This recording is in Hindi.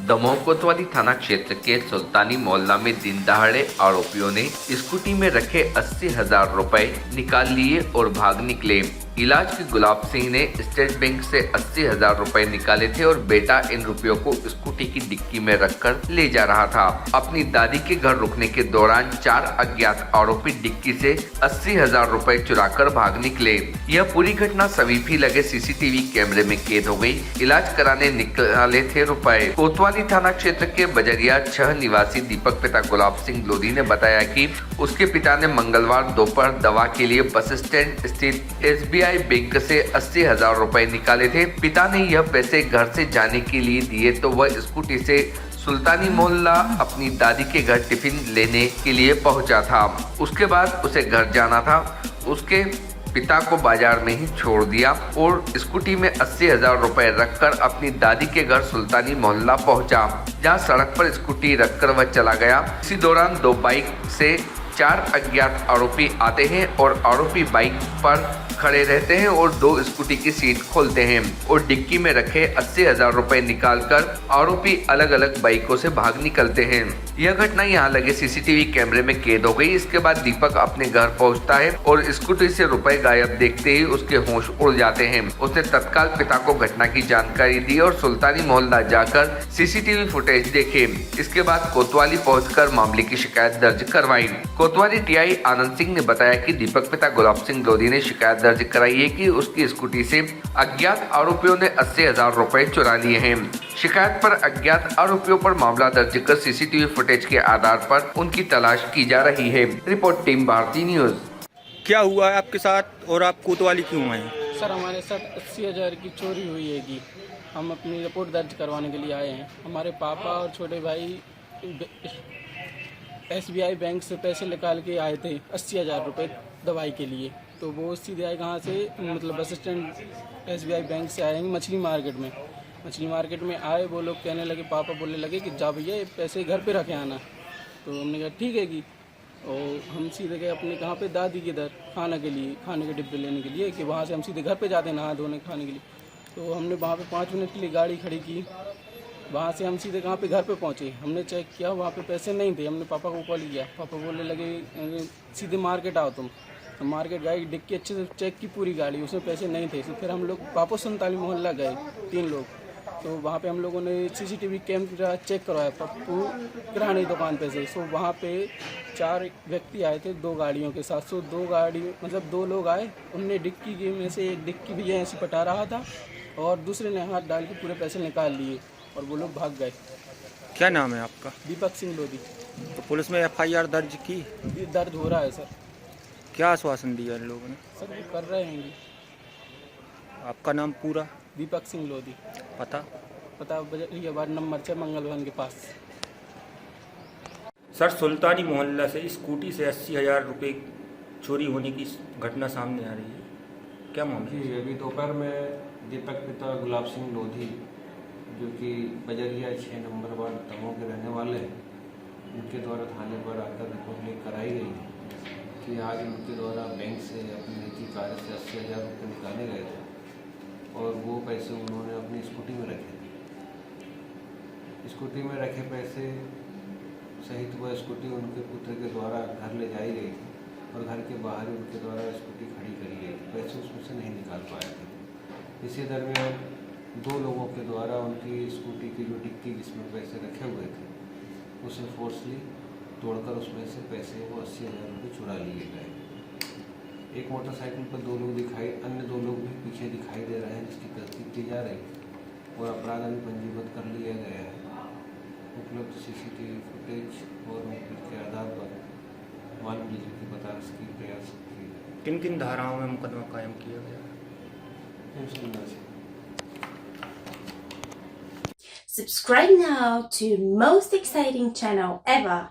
दमोह कोतवाली थाना क्षेत्र के सुल्तानी मोहल्ला में दिन दहाड़े आरोपियों ने स्कूटी में रखे 80,000 रुपए निकाल लिए और भाग निकले। इलाज के गुलाब सिंह ने स्टेट बैंक से 80,000 रुपए निकाले थे और बेटा इन रुपयों को स्कूटी की डिक्की में रखकर ले जा रहा था। अपनी दादी के घर रुकने के दौरान 4 अज्ञात आरोपी डिक्की से 80,000 रुपए चुराकर भाग निकले। यह पूरी घटना समीपी लगे सीसीटीवी कैमरे में कैद हो गई। इलाज कराने निकाले थे रुपए। कोतवाली थाना क्षेत्र के बजरिया 6 निवासी दीपक पिता गुलाब सिंह लोधी ने बताया कि उसके पिता ने मंगलवार दोपहर दवा के लिए बस स्टैंड स्थित SBI बैंक से 80,000 रुपए निकाले थे। पिता ने यह पैसे घर से जाने के लिए दिए तो वह स्कूटी से सुल्तानी मोहल्ला अपनी दादी के घर टिफिन लेने के लिए पहुंचा था। उसके बाद उसे घर जाना था। उसके पिता को बाजार में ही छोड़ दिया और स्कूटी में 80,000 रुपए रखकर अपनी दादी के घर सुल्तानी मोहल्ला पहुंचा, जहां सड़क पर स्कूटी रखकर वह चला गया। इसी दौरान 2 बाइक से 4 अज्ञात आरोपी आते हैं और आरोपी बाइक पर खड़े रहते हैं और 2 स्कूटी की सीट खोलते हैं और डिक्की में रखे 80,000 रुपए निकालकर आरोपी अलग अलग बाइकों से भाग निकलते हैं। यह घटना यहाँ लगे सीसीटीवी कैमरे में कैद हो गई। इसके बाद दीपक अपने घर पहुँचता है और स्कूटी से रुपए गायब देखते ही उसके होश उड़ जाते हैं। उसने तत्काल पिता को घटना की जानकारी दी और सुल्तानी मोहल्ला जाकर सीसीटीवी फुटेज देखे। इसके बाद कोतवाली पहुंचकर मामले की शिकायत दर्ज करवाई। कोतवाली TI आनंद सिंह ने बताया कि दीपक पिता गुलाब सिंह लोधी ने शिकायत दर्ज कराई है कि उसकी स्कूटी से अज्ञात आरोपियों ने 80,000 रुपए चुरा लिए हैं। शिकायत पर अज्ञात आरोपियों पर मामला दर्ज कर सीसीटीवी फुटेज के आधार पर उनकी तलाश की जा रही है। Report team Bharati news. क्या हुआ है आपके साथ और आप कोतवाली क्यों आए? सर, हमारे साथ 80,000 की चोरी हुई है कि हम अपनी रिपोर्ट दर्ज करवाने के लिए आए हैं। हमारे पापा और छोटे भाई SBI बैंक से पैसे निकाल के आए थे 80,000 रुपये दवाई के लिए। तो वो सीधे आए कहाँ से, मतलब बस स्टैंड SBI बैंक से आए हैं मछली मार्केट में आए। वो लोग कहने लगे, पापा बोलने लगे कि जा भैया ये पैसे घर पे रखे आना। तो हमने कहा ठीक है कि, और हम सीधे गए अपने कहाँ पे दादी के इधर खाने के डिब्बे लेने के लिए, कि वहाँ से हम सीधे घर पे जाते हैं नहा धोने खाने के लिए। तो हमने वहाँ पे 5 मिनट के लिए गाड़ी खड़ी की। वहाँ से हम सीधे कहाँ पे घर पे पहुँचे। हमने चेक किया, वहाँ पे पैसे नहीं थे। हमने पापा को कॉल किया। पापा बोलने लगे सीधे मार्केट आओ तुम। तो मार्केट गए, डिक्की अच्छे से चेक की पूरी गाड़ी, उसमें पैसे नहीं थे। तो फिर हम लोग वापस सुल्तानी मोहल्ला गए 3 लोग। तो वहाँ पे हम लोगों ने CCTV कैमरा चेक करवाया पप्पू किराने दुकान पे से। सो वहाँ पे 4 व्यक्ति आए थे 2 गाड़ियों के साथ। सो 2 लोग आए। उनने डिक्की के में से एक डिक्की भैया ऐसे पटा रहा था और दूसरे ने हाथ डाल के पूरे पैसे निकाल लिए और वो लोग भाग गए। क्या नाम है आपका? दीपक सिंह लोधी। तो पुलिस में FIR दर्ज की? ये दर्ज हो रहा है सर। क्या आश्वासन दिया इन लोगों ने? सर वो कर रहे हैं। आपका नाम पूरा? दीपक सिंह लोधी। पता बजरिया वार्ड नंबर 6 मंगल भवन के पास। सर, सुल्तानी मोहल्ला से स्कूटी से 80,000 रुपये चोरी होने की घटना सामने आ रही है, क्या मामला? जी, अभी दोपहर में दीपक पिता गुलाब सिंह लोधी, जो कि बजरिया 6 नंबर वार्ड दमोह के रहने वाले हैं, उनके द्वारा थाने पर आकर रिपोर्ट लिख कराई गई कि आज उनके द्वारा बैंक से अपने निजी कार्य से 80,000 रुपये निकाले गए थे और वो पैसे उन्होंने अपनी स्कूटी में रखे थे। स्कूटी में रखे पैसे सहित वह स्कूटी उनके पुत्र के द्वारा घर ले जाई गई थी और घर के बाहर ही उनके द्वारा स्कूटी खड़ी करी गई थी। पैसे उसमें से नहीं निकाल पाए थे। इसी दरमियान 2 लोगों के द्वारा उनकी स्कूटी की जो डिक्की जिसमें पैसे रखे हुए थे उसे फोर्सली तोड़कर उसमें से पैसे वो 80,000 रुपये चुरा लिए गए। एक मोटरसाइकिल पर 2 लोग अन्य 2 लोग भी पीछे दिखाई दे रहे हैं, जिसकी तस्दीक की जा रही है और अपराध अभी पंजीबद्ध कर लिया गया है। उपलब्ध CCTV फुटेज और मुखबिर के आधार पर मालूम की पता की प्रयास की। किन धाराओं में मुकदमा कायम किया गया? Subscribe now to most exciting channel ever.